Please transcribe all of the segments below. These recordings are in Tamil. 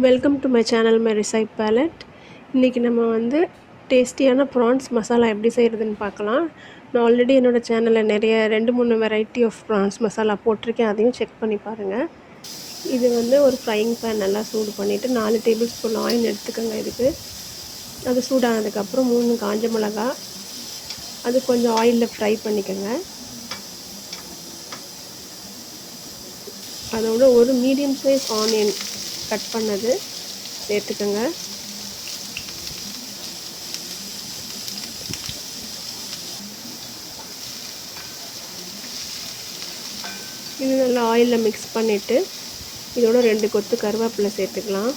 Welcome to my channel my recipe palette. இன்றைக்கி நம்ம வந்து டேஸ்டியான ப்ரான்ஸ் மசாலா எப்படி செய்கிறதுன்னு பார்க்கலாம். நான் ஆல்ரெடி என்னோடய சேனலில் நிறைய 2-3 வெரைட்டி ஆஃப் ப்ரான்ஸ் மசாலா போட்டிருக்கேன். அதையும் செக் பண்ணி பாருங்கள். இது வந்து ஒரு ஃப்ரையிங் பேன் நல்லா சூடு பண்ணிவிட்டு 4 டேபிள் ஸ்பூன் ஆயில் எடுத்துக்கோங்க. இதுக்கு அது சூடானதுக்கப்புறம் 3 காஞ்ச மிளகா அது கொஞ்சம் ஆயிலில் ஃப்ரை பண்ணிக்கோங்க. அதோட ஒரு மீடியம் சைஸ் ஆனியன் கட் பண்ணது சேர்த்துக்கோங்க. இது நல்லா ஆயிலில் மிக்ஸ் பண்ணிவிட்டு இதோட 2 கொத்து கருவேப்பிலை சேர்த்துக்கலாம்.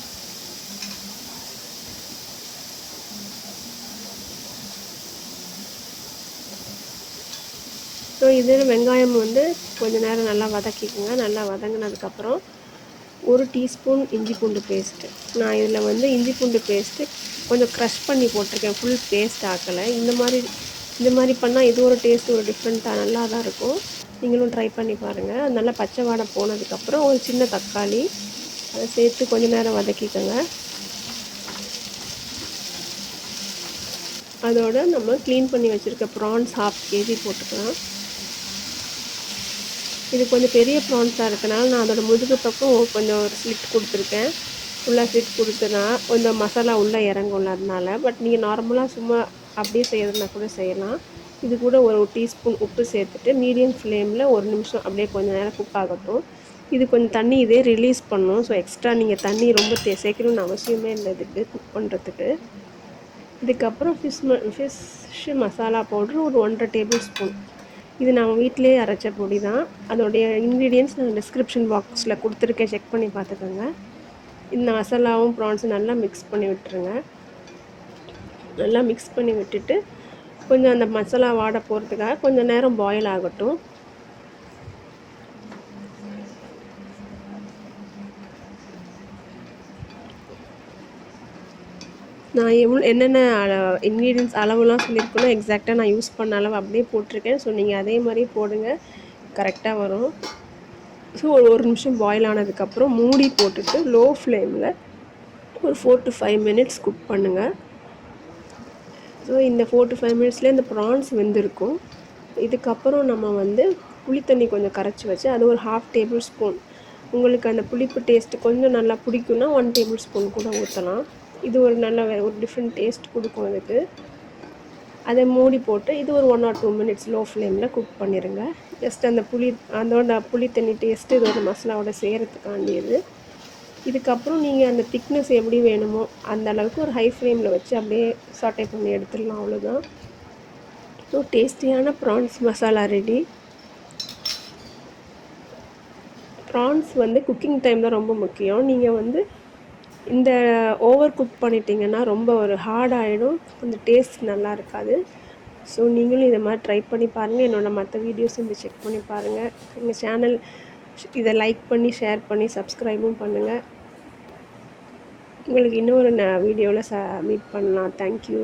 ஸோ இதில் வெங்காயம் வந்து கொஞ்சம் நேரம் நல்லா வதக்கிக்கோங்க. நல்லா வதங்கினதுக்கப்புறம் 1 டீஸ்பூன் இஞ்சி பூண்டு பேஸ்ட்டு. நான் இதில் வந்து இஞ்சி பூண்டு பேஸ்ட்டு கொஞ்சம் க்ரஷ் பண்ணி போட்டிருக்கேன், ஃபுல் பேஸ்ட் ஆக்கலை. இந்த மாதிரி பண்ணால் இது ஒரு டேஸ்ட் ஒரு டிஃப்ரெண்ட்டாக நல்லா தான் இருக்கும். நீங்களும் ட்ரை பண்ணி பாருங்கள். அது நல்லா பச்சை வாடை போனதுக்கப்புறம் ஒரு சின்ன தக்காளி அதை சேர்த்து கொஞ்சம் நேரம் வதக்கிக்கோங்க. அதோட நம்ம க்ளீன் பண்ணி வச்சுருக்க ப்ரான்ஸ் 1/2 kg போட்டுக்கலாம். இது கொஞ்சம் பெரிய ப்ரான்ஸாக இருக்கனால நான் அதோட முதுகு பக்கம் கொஞ்சம் ஒரு ஸ்லிட் கொடுத்துருக்கேன். ஃபுல்லாக ஸ்லிட் கொடுத்தனா கொஞ்சம் மசாலா உள்ளே இறங்கும்ல, அதனால. பட் நீங்கள் நார்மலாக சும்மா அப்படியே செய்கிறதுனா கூட செய்யலாம். இது கூட ஒரு டீஸ்பூன் உப்பு சேர்த்துட்டு மீடியம் ஃப்ளேமில் 1 நிமிஷம் அப்படியே கொஞ்சம் நேரம் குக் ஆகட்டும். இது கொஞ்சம் தண்ணி இதே ரிலீஸ் பண்ணும். ஸோ எக்ஸ்ட்ரா நீங்கள் தண்ணி ரொம்ப சேர்க்கணும்னு அவசியமே இல்லை இதுக்கு குக் பண்ணுறதுக்கு. இதுக்கப்புறம் ஃபிஷ் மசாலா பவுட்ரு ஒரு 1.5 டேபிள் ஸ்பூன். இது நம்ம வீட்டிலே அரைச்ச பொடி தான். அதோடைய இன்க்ரீடியன்ட்ஸ் நான் டிஸ்கிரிப்ஷன் பாக்ஸில் கொடுத்துருக்கேன், செக் பண்ணி பார்த்துக்கோங்க. இந்த மசாலாவும் ப்ரான்ஸும் நல்லா மிக்ஸ் பண்ணி விட்டுருங்க. நல்லா மிக்ஸ் பண்ணி விட்டுட்டு கொஞ்சம் அந்த மசாலா வாடை போகிறதுக்காக கொஞ்சம் நேரம் பாயில் ஆகட்டும். நான் என்னென்ன இன்க்ரீடியன்ட்ஸ் அளவுலாம் சொல்லியிருக்கேனோ எக்ஸாக்டாக நான் யூஸ் பண்ண அளவு அப்படியே போட்டிருக்கேன். ஸோ நீங்கள் அதே மாதிரி போடுங்க, கரெக்டாக வரும். ஸோ ஒரு நிமிஷம் பாயில் ஆனதுக்கப்புறம் மூடி போட்டுட்டு லோ ஃப்ளேமில் ஒரு 4 to 5 மினிட்ஸ் குக் பண்ணுங்கள். ஸோ இந்த 4 to 5 மினிட்ஸ்லேயே இந்த ப்ரான்ஸ் வெந்திருக்கும். இதுக்கப்புறம் நம்ம வந்து புளித்தண்ணி கொஞ்சம் கரைச்சி வச்சு அது ஒரு 1/2 டேபிள் ஸ்பூன். உங்களுக்கு அந்த புளிப்பு டேஸ்ட்டு கொஞ்சம் நல்லா பிடிக்குன்னா 1 டேபிள் ஸ்பூன் கூட ஊற்றலாம். இது ஒரு நல்ல ஒரு டிஃப்ரெண்ட் டேஸ்ட் கொடுக்கும் அதுக்கு. அதை மூடி போட்டு இது ஒரு 1 or 2 மினிட்ஸ் லோ ஃப்ளேமில் குக் பண்ணிடுங்க. ஜஸ்ட் அந்த புளித்தண்ணி டேஸ்ட்டு இதோட மசாலாவோட செய்கிறதுக்காண்டியது. இதுக்கப்புறம் நீங்கள் அந்த திக்னஸ் எப்படி வேணுமோ அந்த அளவுக்கு ஒரு ஹை ஃப்ளேமில் வச்சு அப்படியே சாட்டே பண்ணி எடுத்துடலாம், அவ்வளோதான். ஸோ டேஸ்டியான ப்ரான்ஸ் மசாலா ரெடி. ப்ரான்ஸ் வந்து குக்கிங் டைம் தான் ரொம்ப முக்கியம். நீங்கள் வந்து இந்த ஓவர் குக் பண்ணிட்டீங்கன்னா ரொம்ப ஒரு ஹார்ட் ஆகிடும், அந்த டேஸ்ட் நல்லா இருக்காது. ஸோ நீங்களும் இதை மாதிரி ட்ரை பண்ணி பாருங்கள். என்னோடய மற்ற வீடியோஸ் இந்த செக் பண்ணி பாருங்கள். எங்கள் சேனல் இதை லைக் பண்ணி ஷேர் பண்ணி சப்ஸ்கிரைபும் பண்ணுங்கள். உங்களுக்கு இன்னொரு வீடியோவில் மீட் பண்ணலாம். தேங்க்யூ.